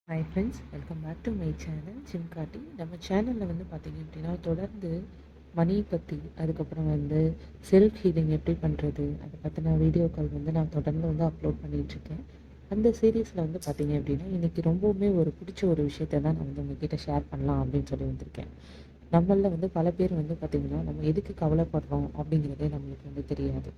Hi friends, welcome back to my channel சிம்காட்டி. நம்ம சேனலில் வந்து பார்த்திங்க அப்படின்னா தொடர்ந்து மணி பற்றி, அதுக்கப்புறம் வந்து செல்ஃப் ஹீலிங் எப்படி பண்ணுறது, அதை பற்றின வீடியோக்கள் வந்து நான் தொடர்ந்து வந்து அப்லோட் பண்ணிகிட்ருக்கேன். அந்த சீரீஸில் வந்து பார்த்திங்க அப்படின்னா இன்றைக்கி ரொம்பவுமே ஒரு பிடிச்ச ஒரு விஷயத்தை தான் நான் வந்து உங்ககிட்ட ஷேர் பண்ணலாம் அப்படின்னு சொல்லி வந்திருக்கேன். நம்மளில் வந்து பல பேர் வந்து பார்த்திங்கன்னா நம்ம எதுக்கு கவலைப்படுறோம் அப்படிங்கிறதே நம்மளுக்கு வந்து தெரியாது.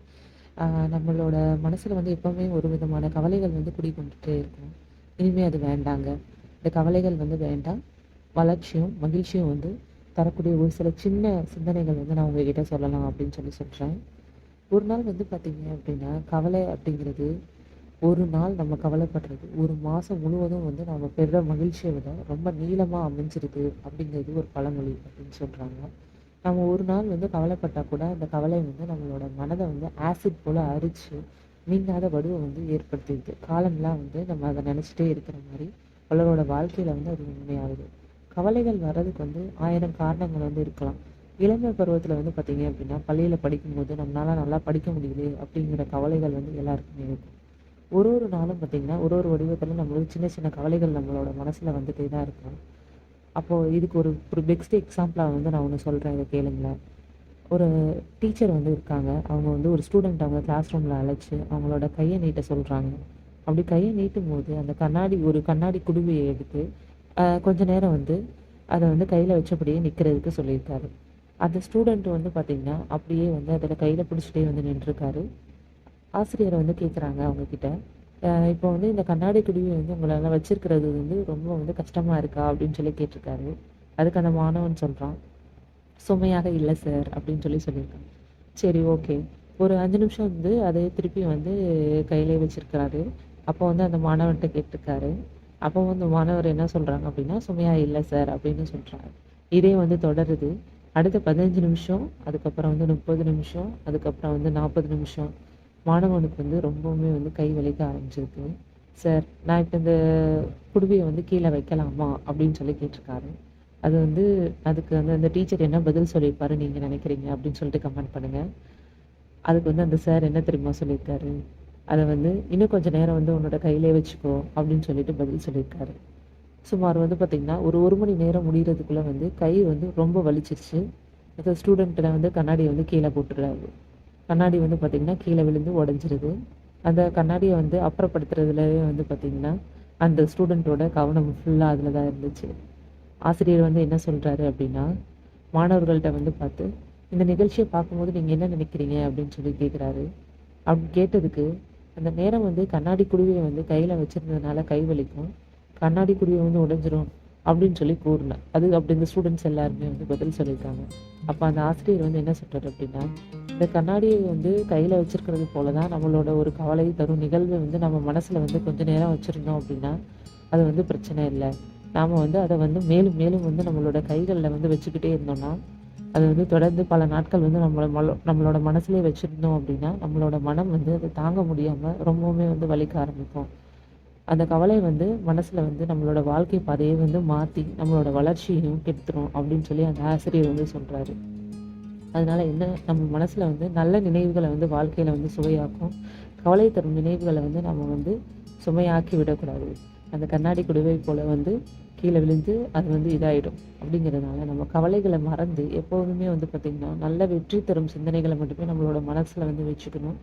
நம்மளோட மனசில் வந்து எப்போவுமே ஒரு விதமான கவலைகள் வந்து குடிக்கொண்டுட்டே இருக்கும். இனிமேல் அது வேண்டாங்க, இந்த கவலைகள் வந்து வேண்டாம், வளர்ச்சியும் மகிழ்ச்சியும் வந்து தரக்கூடிய ஒரு சில சின்ன சிந்தனைகள் வந்து நான் உங்ககிட்ட சொல்லலாம் அப்படின்னு சொல்லி சொல்கிறேன். ஒரு நாள் வந்து பார்த்திங்க அப்படின்னா கவலை அப்படிங்கிறது, ஒரு நாள் நம்ம கவலைப்படுறது ஒரு மாதம் முழுவதும் வந்து நம்ம பெற மகிழ்ச்சியை விட ரொம்ப நீளமாக அமைஞ்சிருது அப்படிங்கிறது ஒரு பழமொழி அப்படின்னு சொல்கிறாங்க. நம்ம ஒரு நாள் வந்து கவலைப்பட்டால் கூட அந்த கவலை வந்து நம்மளோட மனதை வந்து ஆசிட் போல் அரித்து நீங்காத வடுவை வந்து ஏற்படுத்திடுது. காலம்லாம் வந்து நம்ம அதை நினச்சிட்டே இருக்கிற மாதிரி பலரோட வாழ்க்கையில் வந்து அது உண்மையாகுது. கவலைகள் வர்றதுக்கு வந்து 1000 காரணங்கள் வந்து இருக்கலாம். இளமை பருவத்தில் வந்து பார்த்திங்க அப்படின்னா பள்ளியில் படிக்கும்போது நம்மளால் நல்லா படிக்க முடியல அப்படிங்கிற கவலைகள் வந்து எல்லாருக்குமே இருக்கும். ஒரு ஒரு நாளும் பார்த்திங்கன்னா ஒரு ஒரு வடிவத்தில் நம்மளுக்கு சின்ன சின்ன கவலைகள் நம்மளோட மனசில் வந்துட்டே தான் இருக்கும். அப்போது இதுக்கு ஒரு ஒரு பெஸ்ட் எக்ஸாம்பிளாக வந்து நான் ஒன்று சொல்கிறேன், இதை கேளுங்களேன். ஒரு டீச்சர் வந்து இருக்காங்க. அவங்க வந்து ஒரு ஸ்டூடெண்ட் அவங்க கிளாஸ் ரூமில் அழைச்சி அவங்களோட கையை நீட்ட சொல்கிறாங்க. அப்படி கையை நீட்டும் போது அந்த ஒரு கண்ணாடி குடுவையை எடுத்து கொஞ்ச நேரம் வந்து அதை வந்து கையில் வச்சபடியே நிற்கிறதுக்கு சொல்லியிருக்காரு. அந்த ஸ்டூடெண்ட் வந்து பார்த்திங்கன்னா அப்படியே வந்து அதில் கையில் பிடிச்சிட்டே வந்து நின்றுருக்காரு. ஆசிரியரை வந்து கேட்குறாங்க அவங்கக்கிட்ட, இப்போ வந்து இந்த கண்ணாடி குடுவையை வந்து உங்களால் வச்சிருக்கிறது வந்து ரொம்ப வந்து கஷ்டமாக இருக்கா அப்படின்னு சொல்லி கேட்டிருக்காரு. அதுக்கு அந்த மாணவன் சொல்கிறான், சுமையாக இல்லை சார் அப்படின்னு சொல்லியிருக்காங்க. சரி, ஓகே. ஒரு 5 நிமிஷம் வந்து அதை திருப்பி வந்து கையிலே வச்சிருக்கிறாரு. அப்போ வந்து அந்த மாணவன்கிட்ட கேட்டிருக்காரு. அப்போ வந்து மாணவர் என்ன சொல்கிறாங்க அப்படின்னா, சுமையாக இல்லை சார் அப்படின்னு சொல்கிறாங்க. இதே வந்து தொடருது. அடுத்த 15 நிமிஷம், அதுக்கப்புறம் வந்து 30 நிமிஷம், அதுக்கப்புறம் வந்து 40 நிமிஷம். மாணவனுக்கு வந்து ரொம்பவுமே வந்து கை வலிக்க ஆரம்பிச்சிருக்கு. சார், நான் இப்போ இந்த குடுவையை வந்து கீழே வைக்கலாமா அப்படின்னு சொல்லி கேட்டிருக்காரு. அது வந்து அதுக்கு வந்து அந்த டீச்சர் என்ன பதில் சொல்லியிருப்பாரு நீங்கள் நினைக்கிறீங்க அப்படின்னு சொல்லிட்டு கமெண்ட் பண்ணுங்கள். அதுக்கு வந்து அந்த சார் என்ன தெரியுமா சொல்லியிருக்காரு, அதை வந்து இன்னும் கொஞ்சம் நேரம் வந்து உன்னோட கையிலே வச்சுக்கோ அப்படின்னு சொல்லிட்டு பதில் சொல்லியிருக்காரு. சுமார் வந்து பார்த்திங்கன்னா ஒரு மணி நேரம் முடிகிறதுக்குள்ளே வந்து கை வந்து ரொம்ப வலிச்சிருச்சு. அந்த ஸ்டூடெண்ட்டில் வந்து கண்ணாடியை வந்து கீழே போட்டுடுறாரு. கண்ணாடி வந்து பார்த்திங்கன்னா கீழே விழுந்து உடஞ்சிருது. அந்த கண்ணாடியை வந்து அப்புறப்படுத்துறதுலவே வந்து பார்த்திங்கன்னா அந்த ஸ்டூடெண்ட்டோட கவனம் ஃபுல்லாக அதில் தான் இருந்துச்சு. ஆசிரியர் வந்து என்ன சொல்கிறாரு அப்படின்னா, மாணவர்கள்ட்ட வந்து பார்த்து, இந்த நிகழ்ச்சியை பார்க்கும்போது நீங்கள் என்ன நினைக்கிறீங்க அப்படின்னு சொல்லி கேட்குறாரு. அப்படி கேட்டதுக்கு, அந்த நேரம் வந்து கண்ணாடி குடுவையை வந்து கையில் வச்சுருந்ததுனால கை வலிக்கும், கண்ணாடி குடுவை வந்து உடைஞ்சிரும் அப்படின்னு சொல்லி கூறல. அது அப்படி இந்த ஸ்டூடெண்ட்ஸ் எல்லாருமே வந்து பதில் சொல்லியிருக்காங்க. அப்போ அந்த ஆசிரியர் வந்து என்ன சொல்கிறார் அப்படின்னா, இந்த கண்ணாடியை வந்து கையில் வச்சுருக்கிறது போல தான் நம்மளோட ஒரு கவலை தரும் நிகழ்வை வந்து நம்ம மனசில் வந்து கொஞ்சம் நேரம் வச்சுருந்தோம் அப்படின்னா அது வந்து பிரச்சனை இல்லை. நாம் வந்து அதை வந்து மேலும் மேலும் வந்து நம்மளோட கைகளில் வந்து வச்சுக்கிட்டே இருந்தோம்னா, அது வந்து தொடர்ந்து பல நாட்கள் வந்து நம்மளோட மனசுலேயே வச்சுருந்தோம் அப்படின்னா நம்மளோட மனம் வந்து அதை தாங்க முடியாமல் ரொம்பவுமே வந்து வலிக்க ஆரம்பிக்கும். அந்த கவலை வந்து மனசில் வந்து நம்மளோட வாழ்க்கை பாதையை வந்து மாற்றி நம்மளோட வளர்ச்சியையும் கெடுத்துரும் அப்படின்னு சொல்லி அந்த ஆசிரியர் வந்து சொல்கிறாரு. அதனால என்ன, நம்ம மனசில் வந்து நல்ல நினைவுகளை வந்து வாழ்க்கையில் வந்து சுவையாக்கும், கவலை தரும் நினைவுகளை வந்து நம்ம வந்து சுமையாக்கி விடக்கூடாது. அந்த கண்ணாடி குடுவை போல் வந்து கீழே விழுந்து அது வந்து இதாகிடும். அப்படிங்கிறதுனால நம்ம கவலைகளை மறந்து எப்போதுமே வந்து பார்த்திங்கன்னா நல்ல வெற்றி தரும் சிந்தனைகளை மட்டுமே நம்மளோட மனசில் வந்து வச்சுக்கணும்.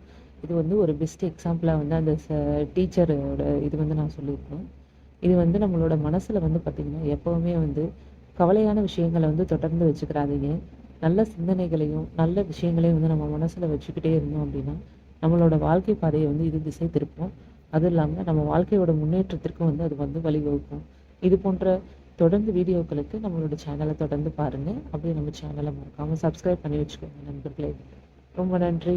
இது வந்து ஒரு பெஸ்ட் எக்ஸாம்பிளாக வந்து அந்த டீச்சரோட இது வந்து நான் சொல்லியிருக்கேன். இது வந்து நம்மளோட மனசில் வந்து பார்த்திங்கன்னா எப்போவுமே வந்து கவலையான விஷயங்களை வந்து தொடர்ந்து வச்சுக்கிறாதீங்க. நல்ல சிந்தனைகளையும் நல்ல விஷயங்களையும் வந்து நம்ம மனசில் வச்சுக்கிட்டே இருந்தோம் அப்படின்னா நம்மளோட வாழ்க்கை பாதையை வந்து இது திசை திருப்போம். அதுவும் இல்லாமல் நம்ம வாழ்க்கையோட முன்னேற்றத்திற்கும் வந்து அது வந்து வழிவகுக்கும். இது போன்ற தொடர்ந்து வீடியோக்களுக்கு நம்மளோட சேனலை தொடர்ந்து பாருங்கள். அப்படியே நம்ம சேனலை மறக்காமல் சப்ஸ்கிரைப் பண்ணி வச்சுக்கோங்க நண்பர்களே. ரொம்ப நன்றி.